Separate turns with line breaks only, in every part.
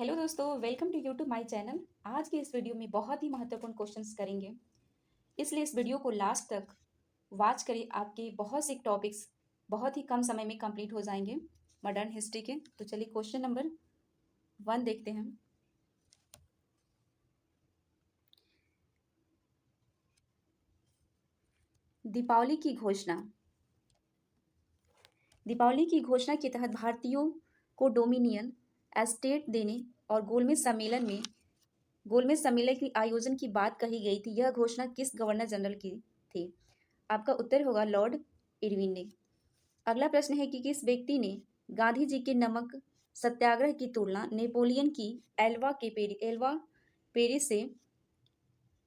Hello दोस्तों, welcome to YouTube my channel. आज के इस वीडियो में बहुत ही महत्वपूर्ण क्वेश्चंस करेंगे, इसलिए इस वीडियो को लास्ट तक वॉच करिए। आपके बहुत से टॉपिक्स बहुत ही कम समय में कंप्लीट हो जाएंगे मॉडर्न हिस्ट्री के। तो चलिए क्वेश्चन नंबर 1 देखते हैं। दीपावली की घोषणा। दीपावली की घोषणा के तहत भारतीयों को डोमिनियन एस्टेट देने और गोलमेज सम्मेलन के आयोजन की बात कही गई थी। यह घोषणा किस गवर्नर जनरल की थी? आपका उत्तर होगा लॉर्ड इरविन ने। अगला प्रश्न है कि किस व्यक्ति ने गांधी जी के नमक सत्याग्रह की तुलना नेपोलियन की एल्वा पेरिस से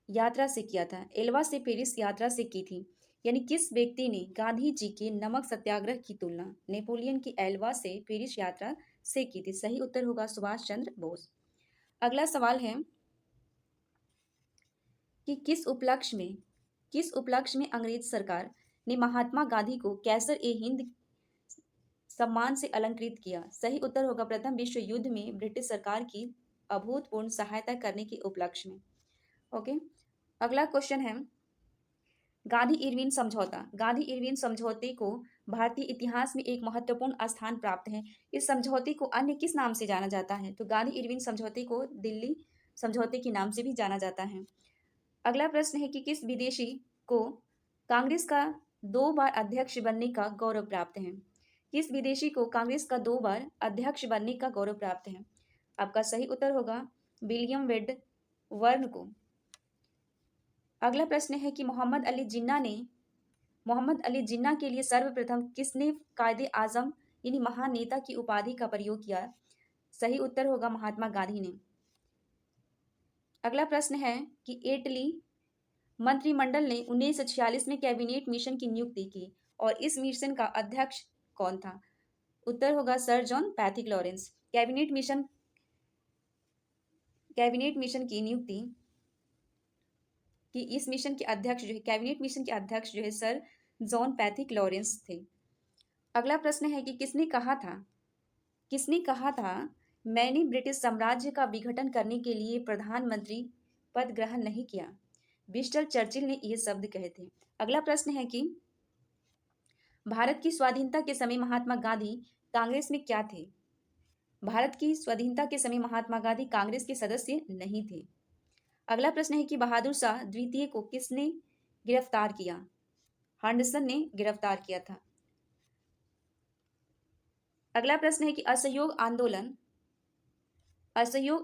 यात्रा से किया था? एल्वा से पेरिस यात्रा से की थी। यानी किस व्यक्ति ने गांधी जी के नमक सत्याग्रह की तुलना नेपोलियन की एल्वा से पेरिस यात्रा से की थी? सही उत्तर होगा सुभाष चंद्र बोस। अगला सवाल है कि किस उपलक्ष्य में अंग्रेज सरकार ने महात्मा गांधी को कैसर ए हिंद सम्मान से अलंकृत किया? सही उत्तर होगा प्रथम विश्व युद्ध में ब्रिटिश सरकार की अभूतपूर्व सहायता करने के उपलक्ष्य में। ओके, अगला क्वेश्चन है गांधी इरविन समझौते को भारतीय इतिहास में एक महत्वपूर्ण स्थान प्राप्त है। इस समझौते को अन्य किस नाम से जाना जाता है? तो गांधी इरविन समझौते को दिल्ली समझौते के नाम से भी जाना जाता है। अगला प्रश्न है कि किस विदेशी को कांग्रेस का 2 बार अध्यक्ष बनने का गौरव प्राप्त है? किस विदेशी को कांग्रेस का 2 बार अध्यक्ष बनने का गौरव प्राप्त है? आपका सही उत्तर होगा विलियम वेड वर्न को। अगला प्रश्न है कि मोहम्मद अली जिन्ना के लिए सर्वप्रथम किसने कायदे आजम यानी महान नेता की उपाधि का प्रयोग किया? सही उत्तर होगा महात्मा गांधी ने। अगला प्रश्न है कि इटली मंत्रिमंडल ने 1946 में कैबिनेट मिशन की नियुक्ति की और इस मिशन का अध्यक्ष कौन था? उत्तर होगा sir John Pethick Lawrence. Cabinet mission की नियुक्ति कि इस मिशन के अध्यक्ष जो है कैबिनेट मिशन के अध्यक्ष जो है सर जॉन पैथिक लॉरेंस थे। अगला प्रश्न है कि किसने कहा था मैंने ब्रिटिश साम्राज्य का विघटन करने के लिए प्रधानमंत्री पद ग्रहण नहीं किया? विंस्टन चर्चिल ने ये शब्द कहे थे। अगला प्रश्न है कि भारत की स्वाधीनता के समय महात्मा गांधी कांग्रेस में क्या थे? भारत की स्वाधीनता के समय महात्मा गांधी कांग्रेस के सदस्य नहीं थे। अगला प्रश्न है कि बहादुर शाह द्वितीय को किसने गिरफ्तार किया? हंडसन ने गिरफ्तार किया था। अगला प्रश्न है कि असहयोग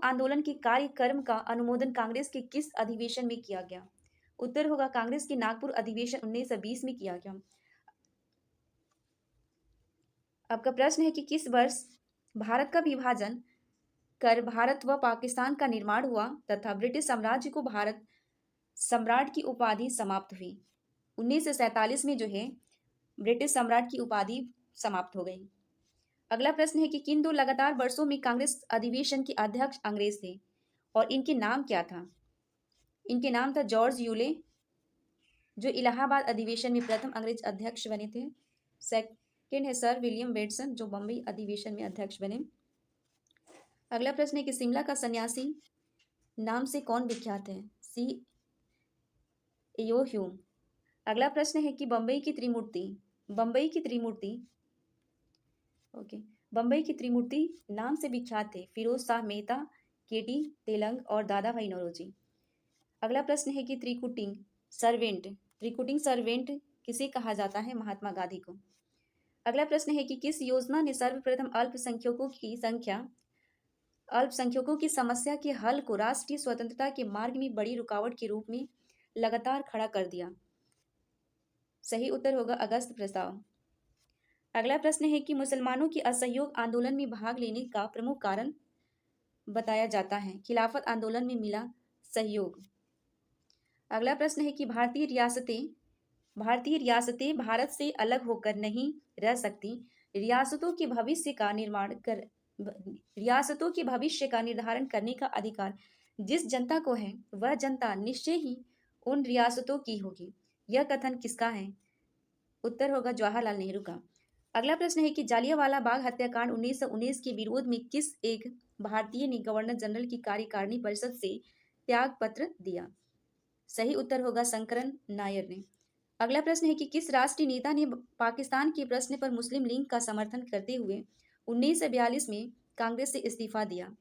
आंदोलन के कार्यक्रम का अनुमोदन कांग्रेस के किस अधिवेशन में किया गया? उत्तर होगा कांग्रेस के नागपुर अधिवेशन 1920 में किया गया। आपका प्रश्न है कि किस वर्ष भारत का विभाजन कर भारत व पाकिस्तान का निर्माण हुआ तथा ब्रिटिश साम्राज्य को भारत सम्राट की उपाधि समाप्त हुई? 1947 में जो है ब्रिटिश सम्राट की उपाधि समाप्त हो गई। अगला प्रश्न है कि किन 2 लगातार वर्षों में कांग्रेस अधिवेशन के अध्यक्ष अंग्रेज थे और इनके नाम क्या था? इनके नाम था जॉर्ज यूले जो इलाहाबाद अधिवेशन में प्रथम अंग्रेज अध्यक्ष बने थे। सेकंड है सर विलियम बेटसन जो बम्बई अधिवेशन में अध्यक्ष बने। अगला प्रश्न है कि शिमला का सन्यासी नाम से कौन विख्यात है? सी एयो ह्यूम। अगला प्रश्न है कि बम्बई की त्रिमूर्ति नाम से विख्यात थे फिरोज शाह मेहता, केटी तेलंग और दादा भाई नौरोजी। अगला प्रश्न है कि त्रिकुटिंग सर्वेंट किसे कहा जाता है? महात्मा गांधी को। अगला प्रश्न है कि किस योजना ने सर्वप्रथम अल्पसंख्यकों की समस्या के हल को राष्ट्रीय स्वतंत्रता के मार्ग में बड़ी रुकावट के रूप में लगातार खड़ा कर दिया? सही उत्तर होगा अगस्त प्रस्ताव। अगला प्रश्न है कि मुसलमानों की असहयोग आंदोलन में भाग लेने का प्रमुख कारण बताया जाता है? खिलाफत आंदोलन में मिला सहयोग। अगला प्रश्न है कि भारतीय रियासतें भारत से अलग होकर नहीं रह सकती। रियासतों के भविष्य का निर्धारण करने का अधिकार जिस जनता को है वह जनता निश्चय ही उन रियासतों की होगी। यह कथन किसका है? उत्तर होगा जवाहरलाल नेहरू का। अगला प्रश्न है कि जालियांवाला बाग हत्याकांड 1919 के विरोध में किस एक भारतीय ने गवर्नर जनरल की कार्यकारिणी परिषद से त्याग पत्र दिया? सही उत्तर होगा शंकरन नायर ने। अगला प्रश्न है कि किस राष्ट्रीय नेता ने पाकिस्तान के प्रश्न पर मुस्लिम लीग का समर्थन करते हुए 1942 में कांग्रेस से इस्तीफा दिया?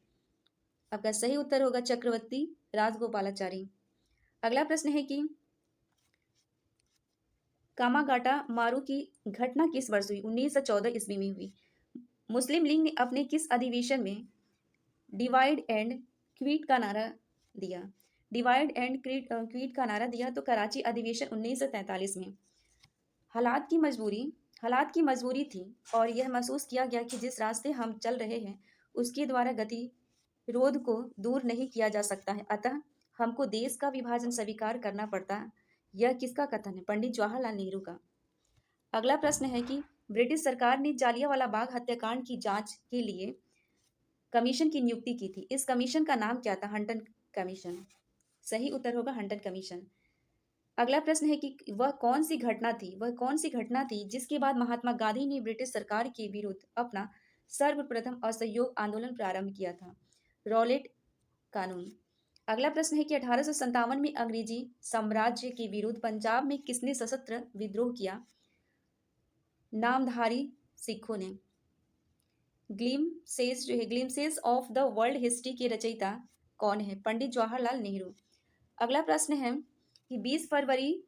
आपका सही उत्तर होगा चक्रवर्ती राजगोपालाचारी। अगला प्रश्न है कि कामागाटा मारू की घटना किस वर्ष हुई? 1914 ईस्वी में हुई। मुस्लिम लीग ने अपने किस अधिवेशन में डिवाइड एंड क्वीट का नारा दिया? डिवाइड एंड क्वीट का नारा दिया तो कराची अधिवेशन 1943 में। हालात की मजबूरी हालात की मजबूरी थी और यह महसूस किया गया कि जिस रास्ते हम चल रहे हैं उसके द्वारा गतिरोध को दूर नहीं किया जा सकता है, अतः हमको देश का विभाजन स्वीकार करना पड़ता है। यह किसका कथन है? पंडित जवाहरलाल नेहरू का। अगला प्रश्न है कि ब्रिटिश सरकार ने जालियांवाला बाग हत्याकांड की जांच के लिए कमीशन की नियुक्ति की थी। इस कमीशन का नाम क्या था? हंटन कमीशन। सही उत्तर होगा हंटन कमीशन। अगला प्रश्न है कि वह कौन सी घटना थी जिसके बाद महात्मा गांधी ने ब्रिटिश सरकार के विरुद्ध अपना सर्वप्रथम असहयोग आंदोलन प्रारंभ किया था? रॉलेट कानून। अगला प्रश्न है कि 1857 में अंग्रेजी साम्राज्य के विरुद्ध पंजाब में किसने सशस्त्र विद्रोह किया? नामधारी सिखों ने। Glimpses of the world history के रचयिता कौन है? पंडित जवाहरलाल नेहरू। अगला प्रश्न है कि 20 फरवरी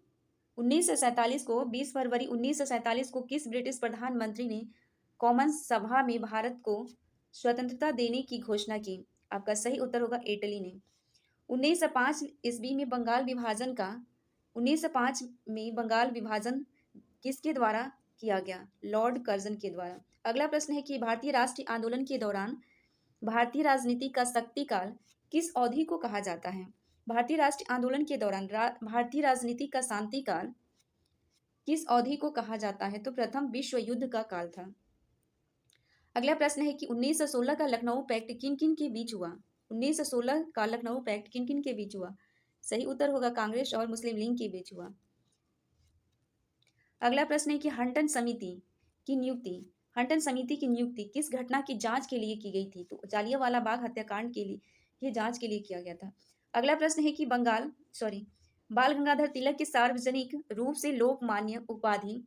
1947 को किस ब्रिटिश प्रधानमंत्री ने कॉमन्स सभा में भारत को स्वतंत्रता देने की घोषणा की? आपका सही उत्तर होगा इटली ने। 1905 ईस्वी में बंगाल विभाजन का 1905 में बंगाल विभाजन किसके द्वारा किया गया? लॉर्ड कर्जन के द्वारा। अगला प्रश्न है कि भारतीय राष्ट्रीय आंदोलन के दौरान भारतीय राजनीति का शक्तिकाल किस अवधि को कहा जाता है? भारतीय राष्ट्रीय आंदोलन के दौरान भारतीय राजनीति का शांतिकाल किस अवधि को कहा जाता है? तो प्रथम विश्व युद्ध का काल था। अगला प्रश्न है कि 1916 का लखनऊ पैक्ट किन किन के बीच हुआ? 1916 का लखनऊ पैक्ट किन किन के बीच हुआ? सही उत्तर होगा कांग्रेस और मुस्लिम लीग के बीच हुआ। अगला प्रश्न है कि हंटन समिति की नियुक्ति किस घटना की जांच के लिए की गई थी? तो जालियांवाला बाग हत्याकांड के लिए ये जांच के लिए किया गया था। अगला प्रश्न है कि बाल गंगाधर तिलक की सार्वजनिक रूप से लोकमान्य उपाधि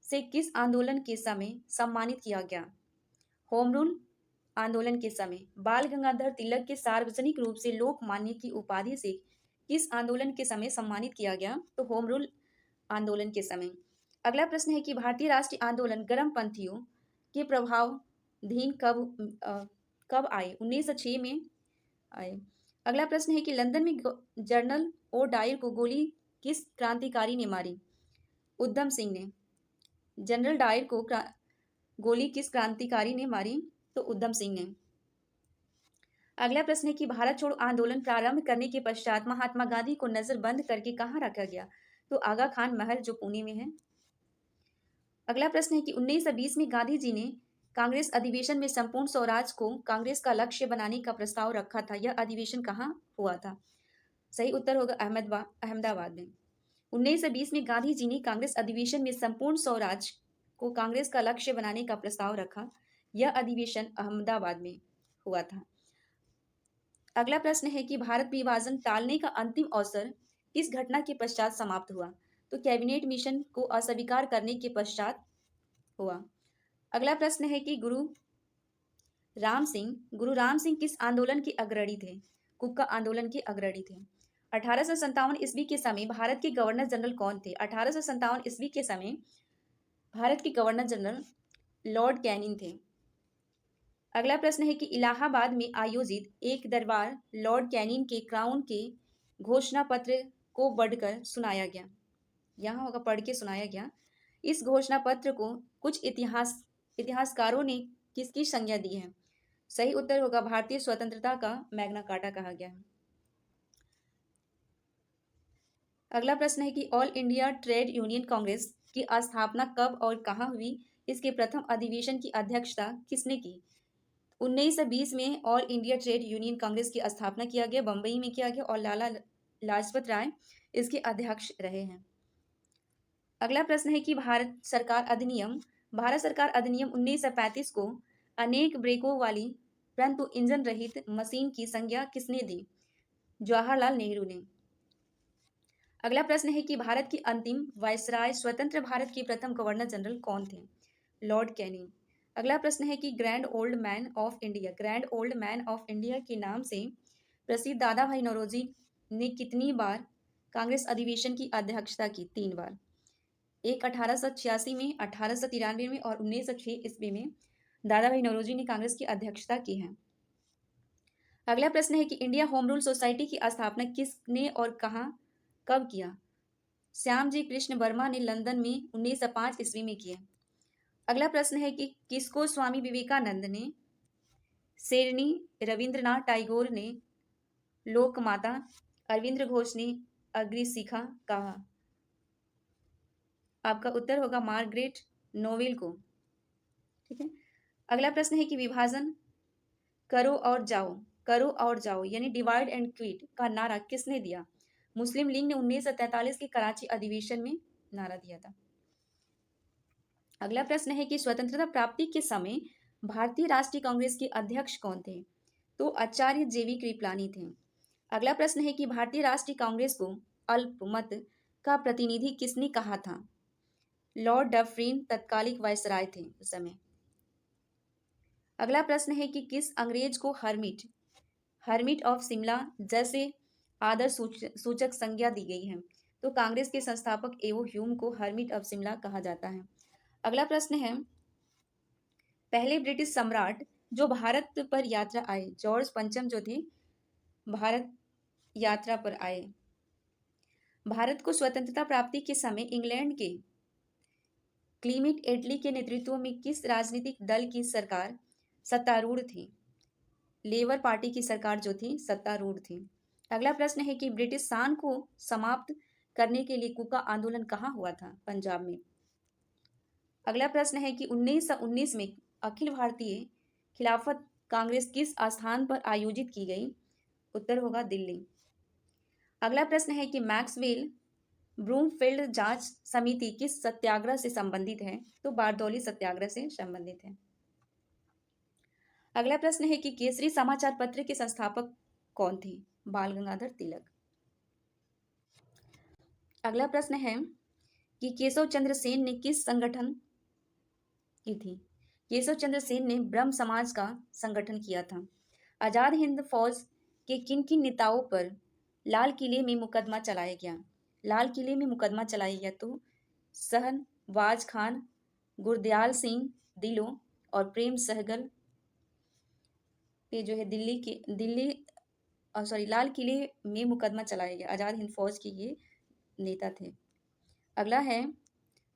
से किस आंदोलन के समय सम्मानित किया गया? होम रूल आंदोलन के समय बाल गंगाधर तिलक के सार्वजनिक रूप से लोकमान्य की उपाधि से किस आंदोलन के समय सम्मानित किया गया? तो होम रूल आंदोलन के समय। अगला प्रश्न है कि भारतीय राष्ट्रीय आंदोलन गर्मपंथियों के प्रभावाधीन कब आए? 1906 में आए। अगला प्रश्न है कि लंदन में जनरल ओ डायर को गोली किस क्रांतिकारी ने मारी? उधम सिंह ने। जनरल डायर को गोली किस क्रांतिकारी ने मारी? तो उधम सिंह ने। अगला प्रश्न है कि भारत छोड़ो आंदोलन प्रारंभ करने के पश्चात महात्मा गांधी को नजरबंद करके कहाँ रखा गया? तो आगा खान महल जो पुणे में है। अगला प्रश्न है कि 1920 में गांधी जी ने कांग्रेस अधिवेशन में संपूर्ण स्वराज को कांग्रेस का लक्ष्य बनाने का प्रस्ताव रखा था। यह अधिवेशन कहाँ हुआ था? सही उत्तर होगा अहमदाबाद में। 1920 में गांधी जी ने कांग्रेस अधिवेशन में संपूर्ण स्वराज को कांग्रेस का लक्ष्य बनाने का प्रस्ताव रखा। यह अधिवेशन अहमदाबाद में हुआ था। अगला प्रश्न है कि भारत विभाजन टालने का अंतिम अवसर किस घटना के पश्चात समाप्त हुआ? तो कैबिनेट मिशन को अस्वीकार करने के पश्चात हुआ। अगला प्रश्न है कि गुरु राम सिंह किस आंदोलन के अग्रणी थे? कुक्का आंदोलन के अग्रणी थे। 1857 ईस्वी के समय भारत के गवर्नर जनरल कौन थे? 1857 ईस्वी के समय भारत के गवर्नर जनरल लॉर्ड कैनिंग थे। अगला प्रश्न है कि इलाहाबाद में आयोजित एक दरबार लॉर्ड कैनिंग के क्राउन के घोषणा पत्र को बढ़कर सुनाया गया। यहाँ होगा पढ़ के सुनाया गया। इस घोषणा पत्र को कुछ इतिहासकारों ने किसकी संज्ञा दी है? सही उत्तर होगा भारतीय स्वतंत्रता का मैग्ना कार्टा कहा गया है। अगला प्रश्न है कि all India trade union Congress की स्थापना कब और कहाँ हुई? इसके प्रथम अधिवेशन की अध्यक्षता किसने की? 1920 में all India trade union Congress की स्थापना किया गया, बंबई में किया गया और लाला लाजपत राय इसके अध्यक्ष रहे हैं। अगला प्रश्न है कि भारत सरकार अधिनियम 1935 को अनेक ब्रेकों वाली परंतु इंजन रहित मशीन की संज्ञा किसने दी? जवाहरलाल नेहरू ने। अगला प्रश्न है कि भारत की अंतिम वायसराय स्वतंत्र भारत के प्रथम गवर्नर जनरल कौन थे? Lord Canning. अगला प्रश्न है कि grand old man of India के नाम से प्रसिद्ध दादा भाई नौरोजी ने कितनी बार कांग्रेस अधिवेशन की अध्यक्षता की? 3 बार। एक 1886 में, 1893 में और 1906 ईस्वी में दादा भाई नौरोजी ने कांग्रेस की अध्यक्षता की है। अगला प्रश्न है कि इंडिया होम रूल सोसाइटी की स्थापना किसने और कहाँ कब किया? श्याम जी कृष्ण वर्मा ने लंदन में 1905 ईस्वी में किया। अगला प्रश्न है कि किसको स्वामी विवेकानंद ने शेरनी, रविंद्रनाथ टैगोर ने लोकमाता, अरविंद घोष ने अग्निशिखा कहा? आपका उत्तर होगा मार्गरेट नोवेल को। ठीक है। अगला प्रश्न है कि विभाजन करो और जाओ यानी डिवाइड एंड क्विट का नारा किसने दिया? मुस्लिम लीग ने 1943 के कराची अधिवेशन में नारा दिया था। अगला प्रश्न है कि स्वतंत्रता प्राप्ति के समय भारतीय राष्ट्रीय कांग्रेस के अध्यक्ष कौन थे? तो आचार्य जेवी कृपलानी थे। अगला प्रश्न है कि भारतीय राष्ट्रीय कांग्रेस को अल्पमत का प्रतिनिधि किसने कहा था? लॉर्ड डफरिन तत्कालिक वायसराय थे उस समय। अगला प्रश्न है कि किस अंग्रेज को हर्मिट ऑफ शिमला जैसे आदर सूचक संज्ञा दी गई है? तो कांग्रेस के संस्थापक एवो ह्यूम को हर्मिट ऑफ शिमला कहा जाता है। अगला प्रश्न है पहले ब्रिटिश सम्राट जो भारत पर यात्रा आए, जॉर्ज पंचम जो थे भारत यात्रा पर आए। भारत को स्वतंत्रता प्राप्ति के समय इंग्लैंड के क्लीमेट एटली के नेतृत्व में किस राजनीतिक दल की सरकार सत्तारूढ़ थी? लेबर पार्टी की सरकार जो थी सत्तारूढ़ थी। अगला प्रश्न है कि ब्रिटिश शासन को समाप्त करने के लिए कुका आंदोलन कहाँ हुआ था? पंजाब में। अगला प्रश्न है कि 1919 में अखिल भारतीय खिलाफत कांग्रेस किस स्थान पर आयोजित की गई? उत्तर होगा दिल्ली। अगला प्रश्न है कि मैक्सवेल ब्रूमफील्ड जांच समिति किस सत्याग्रह से संबंधित है? तो बारदौली सत्याग्रह से संबंधित है। अगला प्रश्न है कि केसरी समाचार पत्र के संस्थापक कौन थे? बाल गंगाधर तिलक। अगला प्रश्न है कि केशव चंद्र सेन ने किस संगठन की थी? केशव चंद्र सेन ने ब्रह्म समाज का संगठन किया था। आजाद हिंद फौज के किन किन नेताओं पर लाल किले में मुकदमा चलाया गया? लाल किले में मुकदमा चलाया गया तो शहनवाज खान, गुरदयाल सिंह दिलो और प्रेम सहगल पे जो है लाल किले में मुकदमा चलाया गया। आजाद हिंद फौज के ये नेता थे।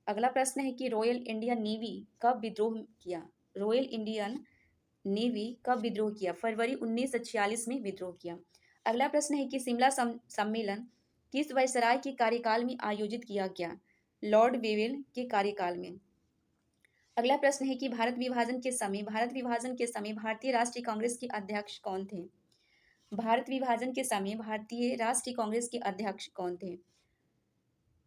अगला प्रश्न है कि रॉयल इंडियन नेवी कब विद्रोह किया? रॉयल इंडियन नेवी कब विद्रोह किया? फरवरी 1946 में विद्रोह किया। अगला प्रश्न है कि शिमला सम्मेलन किस वायसराय के कार्यकाल में आयोजित किया गया? लॉर्ड वेवेल के कार्यकाल में। अगला प्रश्न है कि भारत विभाजन के समय भारतीय राष्ट्रीय कांग्रेस के अध्यक्ष कौन थे? भारत विभाजन के समय भारतीय राष्ट्रीय कांग्रेस के अध्यक्ष कौन थे?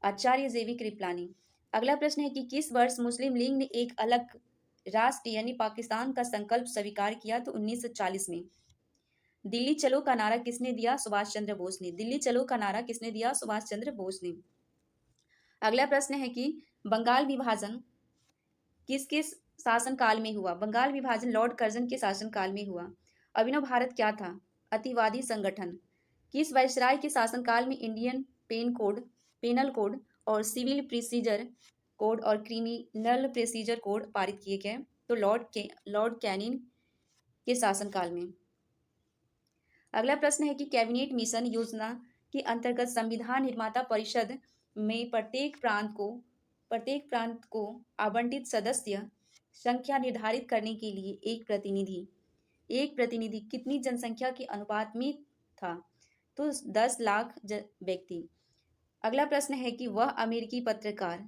आचार्य जेवी कृपलानी। अगला प्रश्न है कि किस वर्ष मुस्लिम लीग ने एक अलग राष्ट्र यानी पाकिस्तान का संकल्प स्वीकार किया? तो 1940 में। दिल्ली चलो का नारा किसने दिया? सुभाष चंद्र बोस ने। दिल्ली चलो का नारा किसने दिया? सुभाष चंद्र बोस ने। अगला प्रश्न है कि बंगाल विभाजन किसके शासनकाल में हुआ? बंगाल विभाजन लॉर्ड कर्जन के शासनकाल में हुआ। अभिनव भारत क्या था? अतिवादी संगठन। किस वायसराय के शासनकाल में इंडियन पेनल कोड और सिविल प्रोसीजर कोड और क्रिमिनल प्रोसीजर कोड पारित किए गए? तो लॉर्ड कैनिंग के शासनकाल में। अगला प्रश्न है कि कैबिनेट मिशन योजना के अंतर्गत संविधान निर्माता परिषद में प्रत्येक प्रांत को आवंटित सदस्य संख्या निर्धारित करने के लिए एक प्रतिनिधि कितनी जनसंख्या के अनुपात में था? तो 10 लाख व्यक्ति। अगला प्रश्न है कि वह अमेरिकी पत्रकार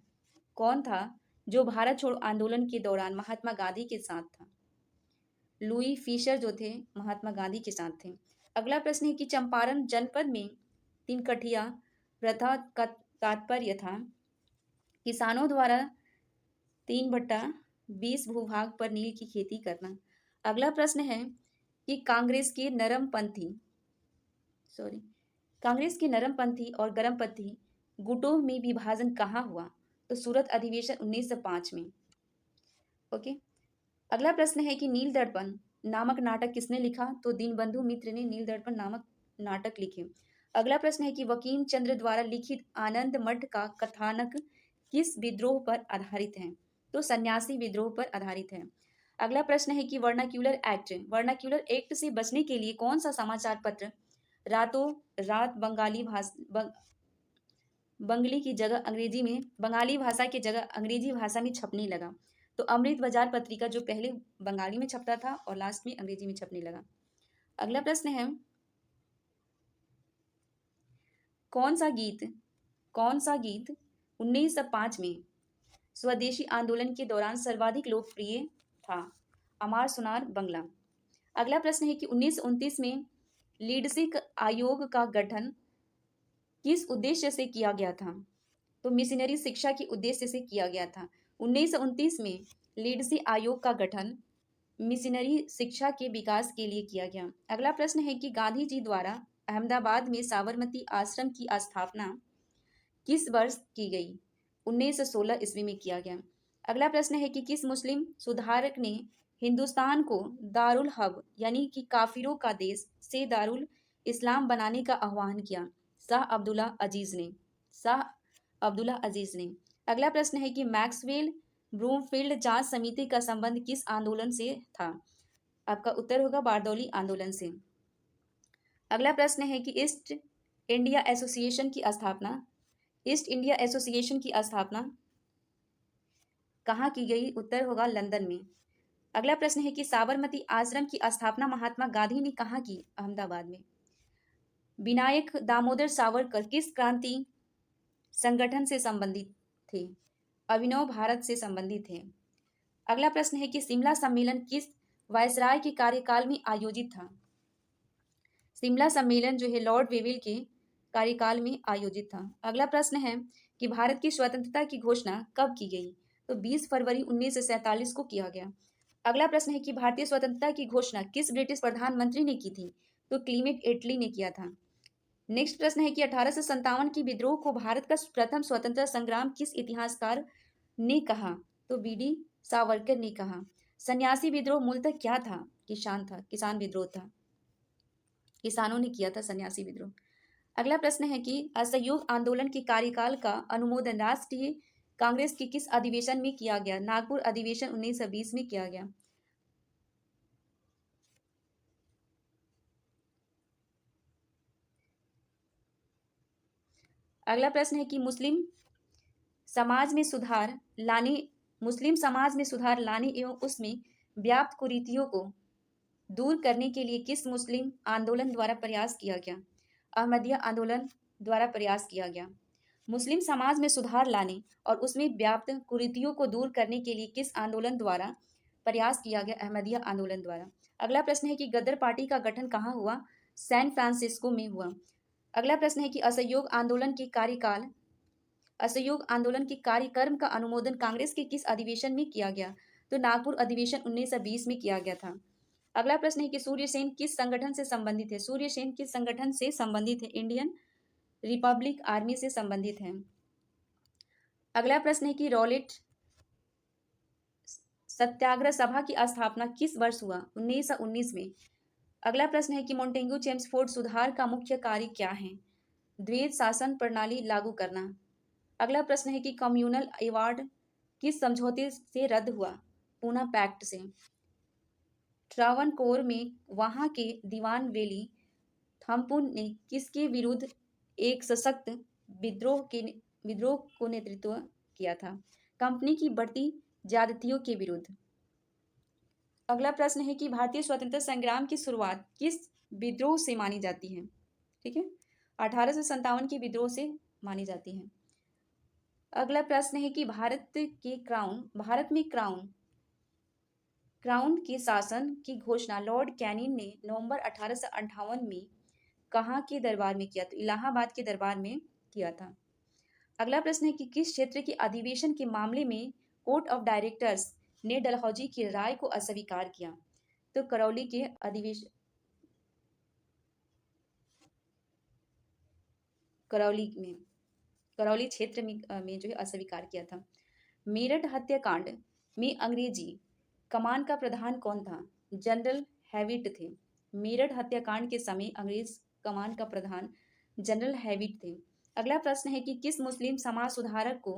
कौन था जो भारत छोड़ो आंदोलन के दौरान महात्मा गांधी के साथ था? लुई फिशर जो थे महात्मा गांधी के साथ थे। अगला प्रश्न है कि चंपारण जनपद में तिनकठिया प्रथा का तात्पर्य था किसानों द्वारा 3/20 भूभाग पर नील की खेती करना। अगला प्रश्न है कि कांग्रेस के नरमपंथी और गरमपंथी गुटों में विभाजन कहाँ हुआ? तो सूरत अधिवेशन 1905 में। ओके। अगला प्रश्न है कि नील दर्पण नामक नाटक किसने लिखा? तो दीनबंधु मित्र ने नील दर्पण नामक नाटक लिखे। अगला प्रश्न है कि बंकिम चंद्र द्वारा लिखित आनंद मठ का कथानक किस विद्रोह पर आधारित है? तो सन्यासी विद्रोह पर आधारित है। अगला प्रश्न है कि वर्नाक्यूलर एक्ट से बचने के लिए कौन सा समाचार पत्र रातों रात बंगाली की जगह अंग्रेजी में बंगाली भाषा की जगह अंग्रेजी भाषा में छपने लगा? तो अमृत बाजार पत्रिका जो पहले बंगाली में छपता था और लास्ट में अंग्रेजी में छपने लगा। अगला प्रश्न है कौन सा गीत 1905 में स्वदेशी आंदोलन के दौरान सर्वाधिक लोकप्रिय था? अमार सुनार बंगला। अगला प्रश्न है कि 1929 में लीडसिक आयोग का गठन किस उद्देश्य से किया गया था? तो मिशनरी शिक्षा के उद्देश्य से किया गया था। 1929 में लीडसी आयोग का गठन मिशनरी शिक्षा के विकास के लिए किया गया। अगला प्रश्न है कि गांधी जी द्वारा अहमदाबाद में साबरमती आश्रम की स्थापना किस वर्ष की गई? 1916 ईस्वी में किया गया। अगला प्रश्न है कि किस मुस्लिम सुधारक ने हिंदुस्तान को दारुल हब यानी कि काफिरों का देश से दारुल इस्लाम बनाने का आह्वान किया? शाह अब्दुल्ला अजीज ने। अगला प्रश्न है कि मैक्सवेल ब्रूमफील्ड जांच समिति का संबंध किस आंदोलन से था? आपका उत्तर होगा बारदौली आंदोलन से। अगला प्रश्न है कि ईस्ट इंडिया एसोसिएशन की स्थापना कहाँ की गई? उत्तर होगा लंदन में। अगला प्रश्न है कि साबरमती आश्रम की स्थापना महात्मा गांधी ने कहाँ की? अहमदाबाद में। विनायक दामोदर सावरकर किस क्रांति संगठन से संबंधित थे? अभिनव भारत से संबंधित थे। अगला प्रश्न है कि शिमला सम्मेलन किस वायसराय के कार्यकाल में आयोजित था? शिमला सम्मेलन जो है लॉर्ड वेविल के कार्यकाल में आयोजित था। अगला प्रश्न है कि भारत की स्वतंत्रता की घोषणा कब की गई? तो 20 फरवरी 1947 को किया गया। अगला प्रश्न है कि भारतीय स्वतंत्रता की घोषणा किस ब्रिटिश प्रधानमंत्री ने की थी? तो क्लीमेट एटली ने किया था। नेक्स्ट प्रश्न है कि 1857 की विद्रोह को भारत का प्रथम स्वतंत्रता संग्राम किस इतिहासकार ने कहा? तो बीडी सावरकर ने कहा। सन्यासी विद्रोह मूलतः क्या था? किसान विद्रोह था। किसानों ने किया था सन्यासी विद्रोह। अगला प्रश्न है कि असहयोग आंदोलन के कार्यकाल का अनुमोदन राष्ट्रीय कांग्रेस के किस अधिवेशन में किया गया? नागपुर अधिवेशन 1920 में किया गया। अगला प्रश्न है कि मुस्लिम समाज में सुधार लाने एवं उसमें व्याप्त कुरीतियों को दूर करने के लिए किस मुस्लिम आंदोलन द्वारा प्रयास किया गया? अहमदिया आंदोलन द्वारा प्रयास किया गया। मुस्लिम समाज में सुधार लाने और उसमें व्याप्त कुरीतियों को दूर करने के लिए किस आंदोलन द्वारा प्रयास किया गया? अहमदिया आंदोलन द्वारा। अगला प्रश्न है कि गदर पार्टी का गठन कहाँ हुआ? सैन फ्रांसिस्को में हुआ। अगला प्रश्न है कि असहयोग आंदोलन के कार्यक्रम का अनुमोदन कांग्रेस के किस अधिवेशन में किया गया? तो नागपुर अधिवेशन 1920 में किया गया था। अगला प्रश्न है कि सूर्यसेन किस संगठन से संबंधित है? सूर्यसेन किस संगठन से संबंधित है? इंडियन रिपब्लिक आर्मी से संबंधित है। अगला प्रश्न है कि रॉलेट सत्याग्रह सभा की स्थापना किस वर्ष हुआ? 1919 में। अगला प्रश्न है कि मोंटेग्यू चेम्सफोर्ड सुधार का मुख्य कार्य क्या है? द्वैध शासन प्रणाली लागू करना। अगला प्रश्न है कि कम्युनल अवार्ड किस समझौते से रद्द हुआ? पूना पैक्ट से। ट्रावनकोर में वहां के दीवान वेली थम्पुन ने किसके विरुद्ध एक सशक्त विद्रोह को नेतृत्व किया था? कंपनी की बढ़ती ज्यादतियों के विरुद्ध। अगला प्रश्न है कि भारतीय स्वतंत्रता संग्राम की शुरुआत किस विद्रोह से मानी जाती है? ठीक है, 1857 के विद्रोह से मानी जाती है। अगला प्रश्न है कि भारत में क्राउन के शासन की घोषणा लॉर्ड कैनिंग ने नवंबर 1858 में कहाँ के दरबार में किया? तो इलाहाबाद के दरबार में किया था। अगला प्रश्न है कि किस क्षेत्र के अधिवेशन के मामले में कोर्ट ऑफ डायरेक्टर्स ने डलहौजी की राय को अस्वीकार किया? तो करौली के करौली में, करौली क्षेत्र में जो है अस्वीकार किया था। मेरठ हत्याकांड में अंग्रेजी कमान का प्रधान कौन था? जनरल हैविट थे। मेरठ हत्याकांड के समय अंग्रेज कमान का प्रधान जनरल हैविट थे। अगला प्रश्न है कि किस मुस्लिम समाज सुधारक को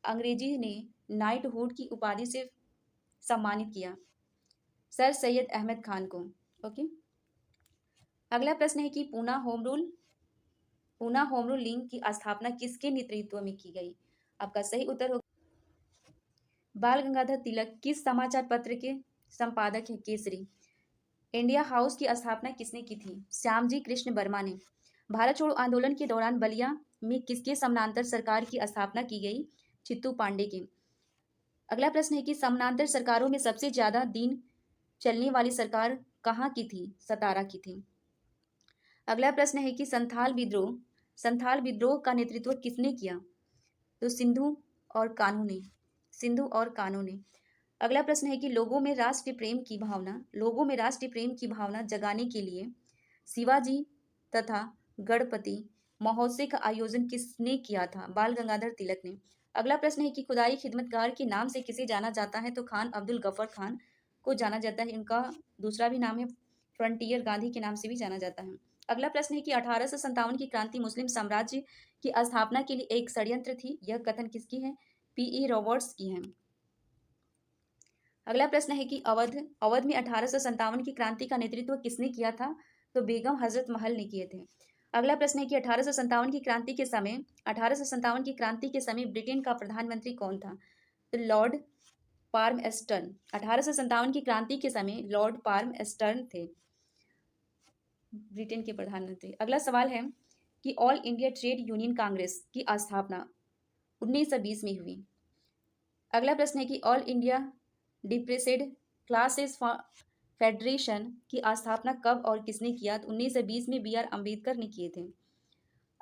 अंग्रेजी ने नाइटहुड की उपाधि से सम्मानित किया? सर सैयद अहमद खान को। ओके। अगला प्रश्न है कि पूना होम रूल लीग की स्थापना किसके नेतृत्व में की गई? आपका सही उत्तर होगा बाल गंगाधर तिलक। किस समाचार पत्र के संपादक हैं केसरी? इंडिया हाउस की स्थापना किसने की थी? श्यामजी कृष्ण वर्मा ने। भारत छोड़ो आंदोलन के दौरान बलिया में किसके समानांतर सरकार की स्थापना की गई? चित्तू पांडे के। अगला प्रश्न है कि समानांतर सरकारों में सबसे ज्यादा दिन चलने वाली सरकार कहाँ की थी? सतारा की थी। अगला प्रश्न है कि संथाल विद्रोह का नेतृत्व किसने किया? तो सिंधु और कान्हू ने। अगला प्रश्न है कि लोगों में राष्ट्रीय प्रेम की भावना जगाने के लिए शिवाजी तथा गणपति महोत्सव का आयोजन किसने किया था? बाल गंगाधर तिलक ने। अगला प्रश्न है कि खुदाई खिदमतगार के नाम से किसे जाना जाता है? तो खान अब्दुल गफर खान को जाना जाता है। इनका दूसरा भी नाम है फ्रंटियर गांधी के नाम से भी जाना जाता है। अगला प्रश्न है कि 1857 की क्रांति मुस्लिम साम्राज्य की स्थापना के लिए एक षड्यंत्र थी। यह कथन किसकी है? पीई रॉबर्ट्स की है। अगला प्रश्न है कि अवध में 1857 की क्रांति का नेतृत्व किसने किया था? तो बेगम हजरत महल ने किए थे। अगला प्रश्न है कि 1857 की क्रांति के समय ब्रिटेन का प्रधानमंत्री कौन था? तो लॉर्ड पाल्मस्टन। 1857 की क्रांति के समय लॉर्ड पाल्मस्टन थे ब्रिटेन के प्रधानमंत्री। अगला सवाल है कि all India trade union Congress की स्थापना 1920 में हुई। अगला प्रश्न है कि ऑल इंडिया डिप्रेसेड क्लासेस फेडरेशन की स्थापना कब और किसने किया? तो 1920 में बी आर अम्बेडकर ने किए थे।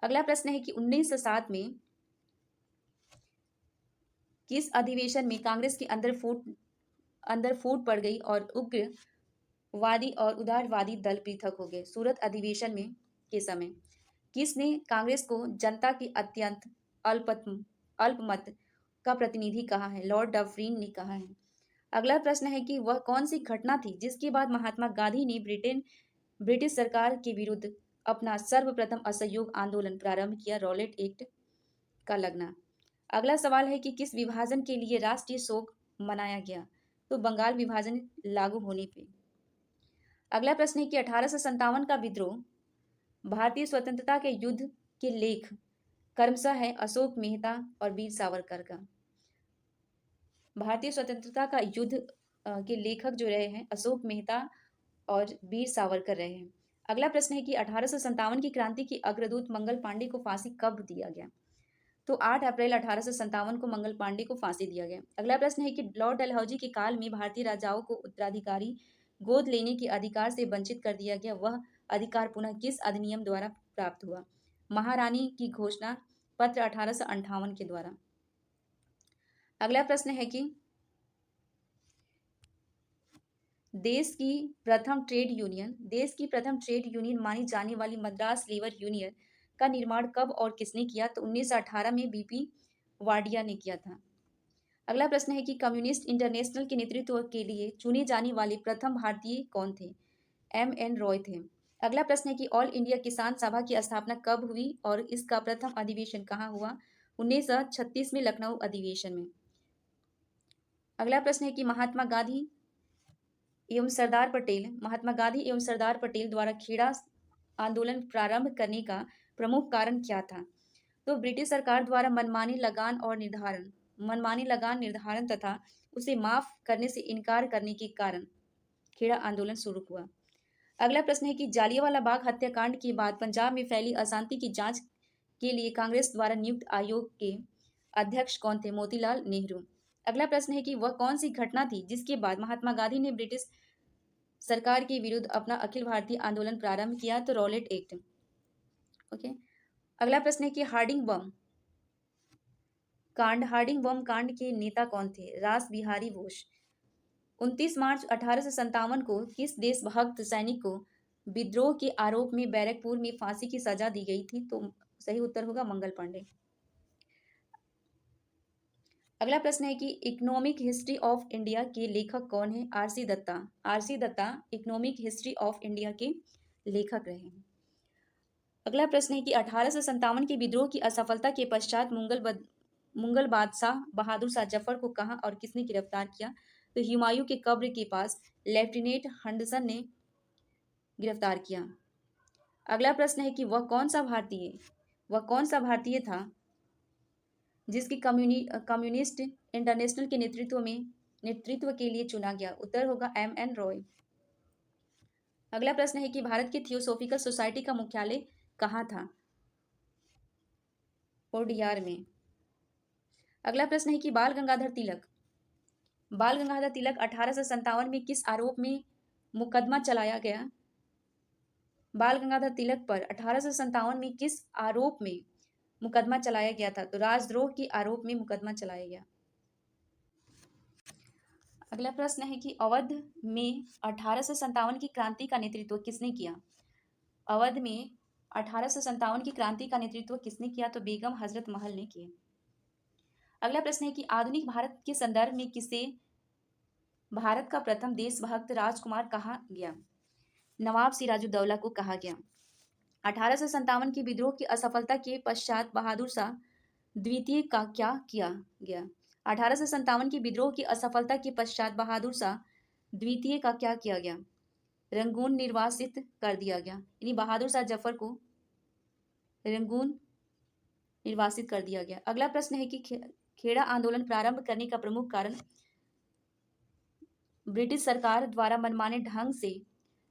अगला प्रश्न है कि 1907 में किस अधिवेशन में कांग्रेस के अंदर फूट पड़ गई और उग्रवादी और उदारवादी दल पृथक हो गए? सूरत अधिवेशन में के समय किसने कांग्रेस को जनता के अत्यंत अल्पमत का प्रतिनिधि कहा है? लॉर्ड डफरिन ने कहा है। अगला प्रश्न है कि वह कौन सी घटना थी जिसके बाद महात्मा गांधी ने ब्रिटिश सरकार के विरुद्ध अपना सर्वप्रथम असहयोग आंदोलन प्रारंभ किया? रॉलेट एक्ट का लगना। अगला सवाल है कि किस विभाजन के लिए राष्ट्रीय शोक मनाया गया? तो बंगाल विभाजन लागू होने पे। अगला प्रश्न है कि 1857 का विद्रोह भारतीय स्वतंत्रता के युद्ध के लेख क्रमशः है अशोक मेहता और वीर सावरकर का। भारतीय स्वतंत्रता का युद्ध के लेखक जो रहे हैं अशोक मेहता और वीर सावरकर रहे हैं। अगला प्रश्न है कि 1857 की क्रांति के अग्रदूत मंगल पांडे को फांसी कब दिया गया? तो 8 अप्रैल 1857 को मंगल पांडे को फांसी दिया गया। अगला प्रश्न है कि लॉर्ड डलहौजी के काल में भारतीय राजाओं को उत्तराधिकारी गोद लेने के अधिकार से वंचित कर दिया गया। वह अधिकार पुनः किस अधिनियम द्वारा प्राप्त हुआ? महारानी की घोषणा पत्र 1858 के द्वारा। अगला प्रश्न है कि देश की प्रथम ट्रेड यूनियन मानी जाने वाली मद्रास लेबर यूनियन का निर्माण कब और किसने किया? तो 1918 में बीपी वाडिया ने किया था। अगला प्रश्न है कि कम्युनिस्ट इंटरनेशनल के नेतृत्व के लिए चुने जाने वाले प्रथम भारतीय कौन थे? एम.एन. रॉय थे। अगला प्रश्न है कि ऑल इंडिया किसान सभा की स्थापना कब हुई और इसका प्रथम अधिवेशन कहाँ हुआ? 1936 में लखनऊ अधिवेशन में। अगला प्रश्न है कि महात्मा गांधी एवं सरदार पटेल द्वारा खेड़ा आंदोलन प्रारंभ करने का प्रमुख कारण क्या था? तो ब्रिटिश सरकार द्वारा मनमानी लगान निर्धारण तथा उसे माफ करने से इनकार करने के कारण खेड़ा आंदोलन शुरू हुआ। अगला प्रश्न है कि जालियांवाला बाग हत्याकांड के बाद पंजाब में फैली अशांति की जांच के लिए कांग्रेस द्वारा नियुक्त आयोग के अध्यक्ष कौन थे? मोतीलाल नेहरू। अगला प्रश्न है कि वह कौन सी घटना थी जिसके बाद महात्मा गांधी ने ब्रिटिश सरकार के विरुद्ध अपना अखिल भारतीय आंदोलन प्रारंभ किया? तो रॉलेट एक्ट। ओके। अगला प्रश्न है कि हार्डिंग बम कांड के नेता कौन थे? रास बिहारी बोस। 29 मार्च 1857 को किस देशभक्त सैनिक को विद्रोह के आरोप में बैरकपुर में फांसी की सजा दी गई थी? तो सही उत्तर होगा मंगल पांडे। अगला प्रश्न है कि इकोनॉमिक हिस्ट्री ऑफ इंडिया के लेखक कौन है? R C Dutta. R C Dutta economic history of India के लेखक रहे हैं। अगला प्रश्न है कि 1857 के विद्रोह की असफलता के पश्चात मुगल बादशाह बहादुर शाह जफर को कहाँ और किसने गिरफ्तार किया? तो हुमायूं के कब्र के पास लेफ्टिनेंट हंडसन ने गिरफ्तार किया। अगला प्रश्न है कि वह कौन सा भारतीय था जिसकी कम्युनिस्ट इंटरनेशनल के नेतृत्व के लिए चुना गया? उत्तर होगा एम.एन. रॉय। अगला प्रश्न है कि भारत की थियोसॉफिकल सोसाइटी का मुख्यालय कहाँ था? ओडियार में। अगला प्रश्न है कि बाल गंगाधर तिलक 1857 में किस आरोप में मुकदमा चलाया गया? बाल गंगाधर तिलक पर 1857 में किस आरोप में मुकदमा चलाया गया था? तो राजद्रोह के आरोप में मुकदमा चलाया गया। अगला प्रश्न है कि अवध में 1857 की क्रांति का नेतृत्व किसने किया? अवध में 1857 की क्रांति का नेतृत्व किसने किया? तो बेगम हजरत महल ने किया। अगला प्रश्न है कि आधुनिक भारत के संदर्भ में किसे भारत का प्रथम देशभक्त राजकुमार कहा गया? नवाब सिराजुद्दौला को कहा गया। 1857 के विद्रोह की असफलता के पश्चात बहादुर शाह द्वितीय का क्या किया गया? 1857 के विद्रोह की असफलता के पश्चात बहादुर शाह द्वितीय का क्या किया गया? रंगून निर्वासित कर दिया गया, यानी बहादुर शाह जफर को रंगून निर्वासित कर दिया गया। अगला प्रश्न है कि खेड़ा आंदोलन प्रारंभ करने का प्रमुख कारण ब्रिटिश सरकार द्वारा मनमाने ढंग से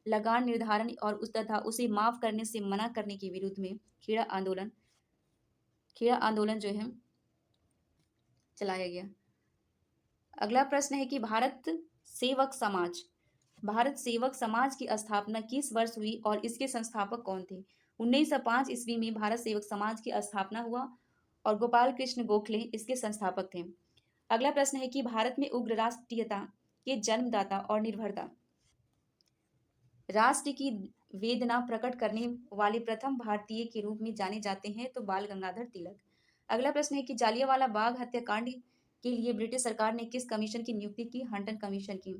लगान निर्धारण और तथा उसे माफ करने से मना करने के विरुद्ध में खेड़ा आंदोलन जो है चलाया गया। अगला प्रश्न है कि भारत सेवक समाज की स्थापना किस वर्ष हुई और इसके संस्थापक कौन थे? 1905 ईस्वी में भारत सेवक समाज की स्थापना हुआ और गोपाल कृष्ण गोखले इसके संस्थापक थे। अगला प्रश्न है कि भारत में उग्र राष्ट्रीयता के जन्मदाता और निर्भरता राष्ट्र की वेदना प्रकट करने वाले प्रथम भारतीय के रूप में जाने जाते हैं, तो बाल गंगाधर तिलक। अगला प्रश्न है कि जालियांवाला बाग हत्याकांड के लिए ब्रिटिश सरकार ने किस कमीशन की नियुक्ति की? हंटन कमीशन की।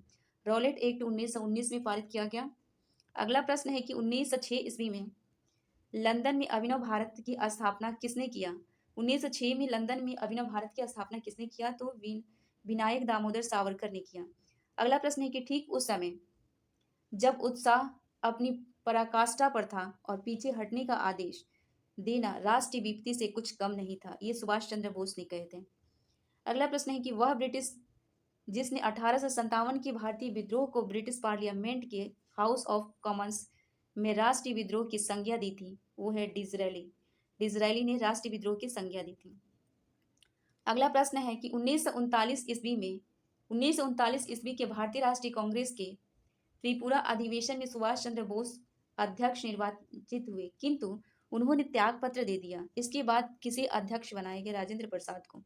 रॉलेट एक्ट 1919 में पारित किया गया। अगला प्रश्न है कि 1906 ईस्वी में लंदन में अभिनव भारत की स्थापना किसने किया? 1906 में लंदन में अभिनव भारत की स्थापना किसने किया? तो विनायक दामोदर सावरकर ने किया। अगला प्रश्न है कि ठीक उस समय जब उत्साह अपनी पराकाष्ठा पर था और पीछे हटने का आदेश देना राष्ट्रीय विपत्ति से कुछ कम नहीं था, ये सुभाष चंद्र बोस ने कहे थे। अगला प्रश्न है कि वह ब्रिटिश जिसने 1857 के भारतीय विद्रोह को ब्रिटिश पार्लियामेंट के हाउस ऑफ कॉमन्स में राष्ट्रीय विद्रोह की संज्ञा दी थी, वो है डिज़रायली। डिज़रायली ने राष्ट्रीय विद्रोह की संज्ञा दी थी। अगला प्रश्न है कि 1939 ईस्वी के भारतीय राष्ट्रीय कांग्रेस के त्रिपुरा अधिवेशन में सुभाष चंद्र बोस अध्यक्ष निर्वाचित हुए, किंतु उन्होंने त्याग पत्र दे दिया। इसके बाद किसे अध्यक्ष बनाया गया? राजेंद्र प्रसाद को।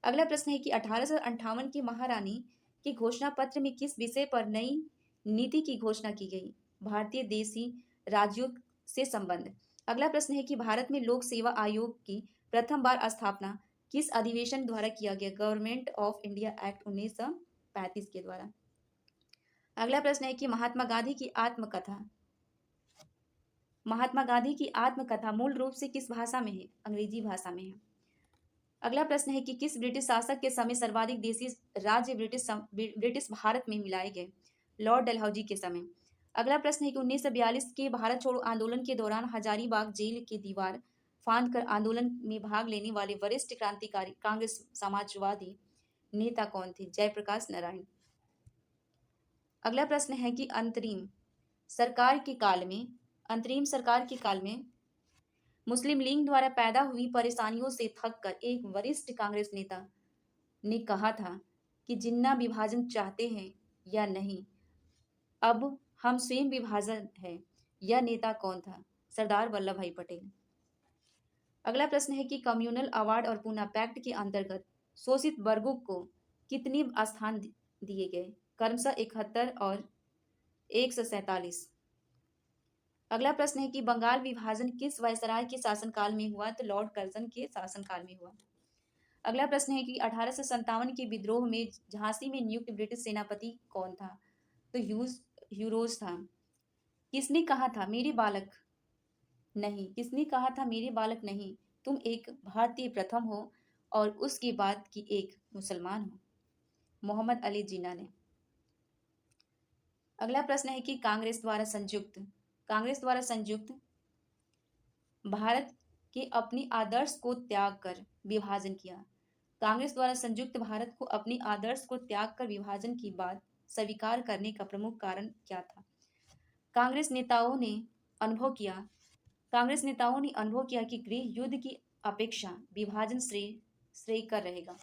अगला प्रश्न है कि 1858 की महारानी के घोषणा पत्र में किस विषय पर नई नीति की घोषणा की गई? भारतीय देशी राज्यों से संबंध। अगला प्रश्न है कि भारत में लोक सेवा आयोग की प्रथम बार स्थापना किस अधिवेशन द्वारा किया गया? गवर्नमेंट ऑफ इंडिया एक्ट 1935 के द्वारा। अगला प्रश्न है कि महात्मा गांधी की आत्मकथा मूल रूप से किस भाषा में है? अंग्रेजी भाषा में है। अगला प्रश्न है कि किस ब्रिटिश शासक के समय सर्वाधिक देशी राज्य ब्रिटिश भारत में मिलाए गए? लॉर्ड डलहौजी के समय। अगला प्रश्न है कि 1942 के भारत छोड़ो आंदोलन के दौरान हजारीबाग जेल की दीवार फांद कर आंदोलन में भाग लेने वाले वरिष्ठ क्रांतिकारी कांग्रेस समाजवादी नेता कौन थे? जयप्रकाश नारायण। अगला प्रश्न है कि अंतरिम सरकार के काल में मुस्लिम लीग द्वारा पैदा हुई परेशानियों से थककर एक वरिष्ठ कांग्रेस नेता ने कहा था कि जिन्ना विभाजन चाहते हैं या नहीं, अब हम स्वयं विभाजन है। यह नेता कौन था? सरदार वल्लभ भाई पटेल। अगला प्रश्न है कि कम्युनल अवार्ड और पूना पैक्ट के अंतर्गत शोषित वर्गों को कितने स्थान दिए गए? क्रमशः 71 और 147। अगला प्रश्न है कि बंगाल विभाजन किस वायसराय के शासनकाल में हुआ? तो लॉर्ड कर्जन के शासनकाल में हुआ। अगला प्रश्न है कि 1857 के विद्रोह में झांसी में नियुक्त ब्रिटिश सेनापति कौन था? तो ह्यूरोज था। किसने कहा था मेरे बालक नहीं? किसने कहा था मेरे बालक नहीं, तुम एक भारतीय प्रथम हो और उसके बाद की एक मुसलमान हो? मोहम्मद अली जिन्ना ने। अगला प्रश्न है कि कांग्रेस द्वारा संयुक्त भारत के अपनी आदर्श को त्याग कर विभाजन किया। कांग्रेस द्वारा संयुक्त भारत को अपनी आदर्श को त्याग कर विभाजन की बात स्वीकार करने का प्रमुख कारण क्या था? कांग्रेस नेताओं ने अनुभव किया कांग्रेस नेताओं ने अनुभव किया कि गृह युद्ध की अपेक्षा विभाजन श्रेयकर रहेगा।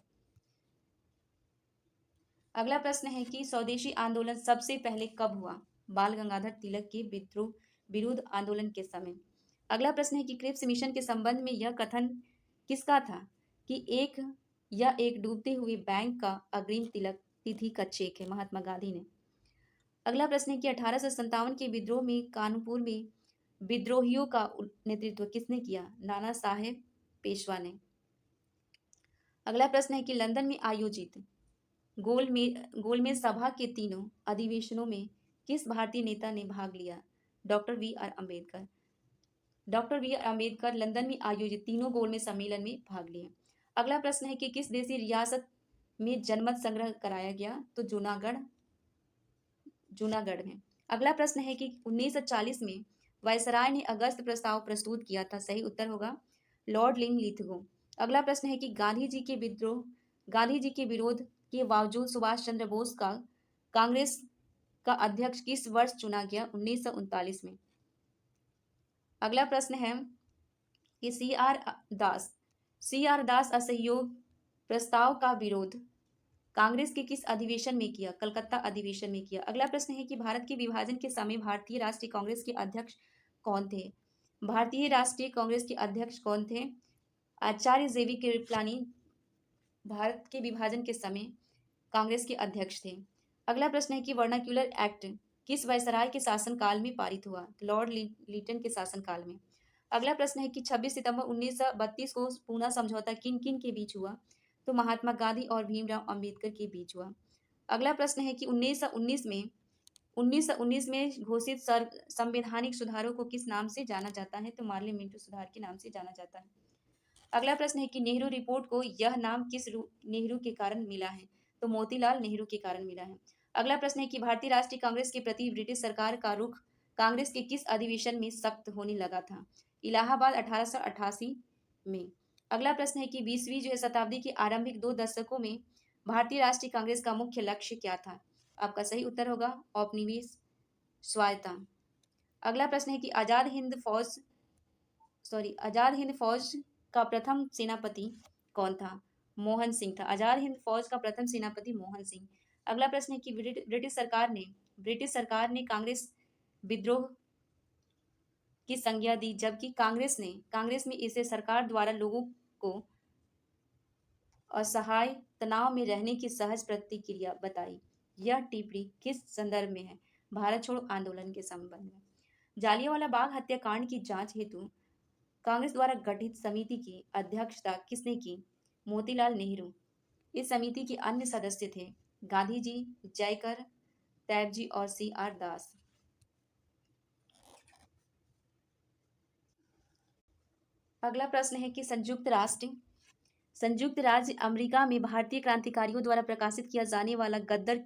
अगला प्रश्न है कि स्वदेशी आंदोलन सबसे पहले कब हुआ? बाल गंगाधर तिलक के विद्रोह विरुद्ध आंदोलन के समय। अगला प्रश्न है कि क्रिप्स मिशन के संबंध में यह कथन किसका था कि यह एक डूबते हुए बैंक का अग्रिम तिलक तिथि का चेक है? महात्मा गांधी ने। अगला प्रश्न है कि 1857 के विद्रोह में कानपुर में विद्रोहियों का नेतृत्व किसने किया? नाना साहेब पेशवा ने। अगला प्रश्न है कि लंदन में आयोजित गोलमेज सभा के तीनों अधिवेशनों में किस भारतीय नेता ने भाग लिया? Doctor V R Ambedkar. Doctor V R Ambedkar London में आयोजित तीनों गोलमेज सम्मेलन में भाग लिए। अगला प्रश्न है कि किस देशी रियासत में जनमत संग्रह कराया गया? तो जूनागढ़ में। अगला प्रश्न है कि 1940 में वायसराय ने अगस्त प्रस्ताव प्रस्तुत किया था? सही उत्तर होगा लॉर्ड लिनलिथगो। अगला प्रश्न है कि गांधी जी के विरोध के बावजूद सुभाष चंद्र बोस का कांग्रेस का अध्यक्ष किस वर्ष चुना गया? 1939 में। अगला प्रश्न है कि सी आर दास असहयोग प्रस्ताव का विरोध कांग्रेस के किस अधिवेशन में किया? कलकत्ता अधिवेशन में किया। अगला प्रश्न है कि भारत के विभाजन के समय भारतीय राष्ट्रीय कांग्रेस के अध्यक्ष कौन थे? भारतीय राष्ट्रीय कांग्रेस के अध्यक्ष कौन थे? आचार्य जेवी कृपलानी भारत के विभाजन के समय कांग्रेस के अध्यक्ष थे। अगला प्रश्न है कि वर्नाक्यूलर एक्ट किस वायसराय के शासनकाल में पारित हुआ? लॉर्ड लीटन के शासनकाल में। अगला प्रश्न है कि 26 सितंबर 1932 को पूना समझौता किन किन के बीच हुआ? तो महात्मा गांधी और भीमराव अंबेडकर के बीच हुआ। अगला प्रश्न है कि 1919 में घोषित संवैधानिक सुधारों को किस नाम से जाना जाता है? तो मार्ले मिंटो सुधार के नाम से जाना जाता है। अगला प्रश्न है कि नेहरू रिपोर्ट को यह नाम किस नेहरू के कारण मिला है? तो मोतीलाल नेहरू के कारण मिला है। अगला प्रश्न है कि भारतीय राष्ट्रीय कांग्रेस के प्रति ब्रिटिश सरकार का रुख कांग्रेस के किस अधिवेशन में सख्त होने लगा था? इलाहाबाद 1888 में। अगला प्रश्न है कि 20वीं जो है शताब्दी के आरंभिक 2 दशकों में भारतीय राष्ट्रीय कांग्रेस का मुख्य लक्ष्य क्या था? आपका सही उत्तर होगा औपनिवेश स्वायत्ता। अगला प्रश्न है कि आजाद हिंद फौज का प्रथम सेनापति कौन था? मोहन सिंह था। आजाद हिंद फौज का प्रथम सेनापति मोहन सिंह। अगला प्रश्न है कि ब्रिटिश सरकार ने कांग्रेस विद्रोह की संज्ञा दी, जबकि कांग्रेस में इसे सरकार द्वारा लोगों को असहाय तनाव में रहने की सहज प्रतिक्रिया बताई। यह टिप्पणी किस संदर्भ में है? भारत छोड़ो आंदोलन के संबंध में। जालियांवाला बाग हत्याकांड की जांच हेतु कांग्रेस द्वारा गठित समिति की अध्यक्षता किसने की? मोतीलाल नेहरू। इस समिति के अन्य सदस्य थे गांधी जी, जयकर, तैबजी और सी आर दास। अगला प्रश्न है कि संयुक्त राज्य अमेरिका में भारतीय क्रांतिकारियों द्वारा प्रकाशित किया जाने वाला गद्दर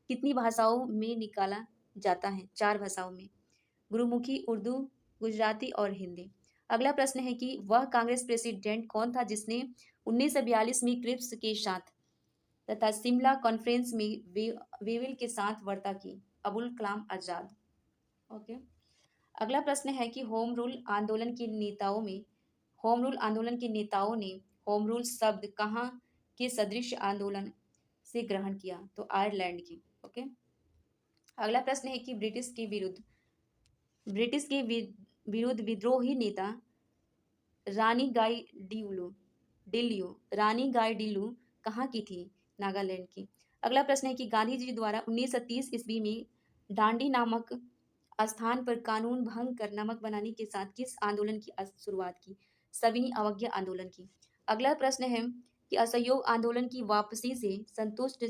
कितनी भाषाओं में निकाला जाता है? 4 भाषाओं में, गुरुमुखी, उर्दू, गुजराती और हिंदी। अगला प्रश्न है कि वह कांग्रेस प्रेसिडेंट कौन था जिसने 1942 में क्रिप्स के साथ तथा शिमला कॉन्फ्रेंस में वेविल के साथ वार्ता की? अबुल कलाम आजाद। ओके। अगला प्रश्न है कि होम रूल आंदोलन के नेताओं ने होम रूल शब्द कहाँ के सदृश आंदोलन से ग्रहण किया? तो आयरलैंड की। ओके। अगला प्रश्न है कि ब्रिटिश के विरुद्ध विद्रोही नेता रानी गाई डिल्लू कहाँ की थी? नागालैंड की। अगला प्रश्न है कि गांधी जी द्वारा 1930 ईस्वी में डांडी नामक स्थान पर कानून भंग कर नमक बनाने के साथ किस आंदोलन की शुरुआत की? सविनय अवज्ञा आंदोलन की। अगला प्रश्न है कि असहयोग आंदोलन की वापसी से संतुष्ट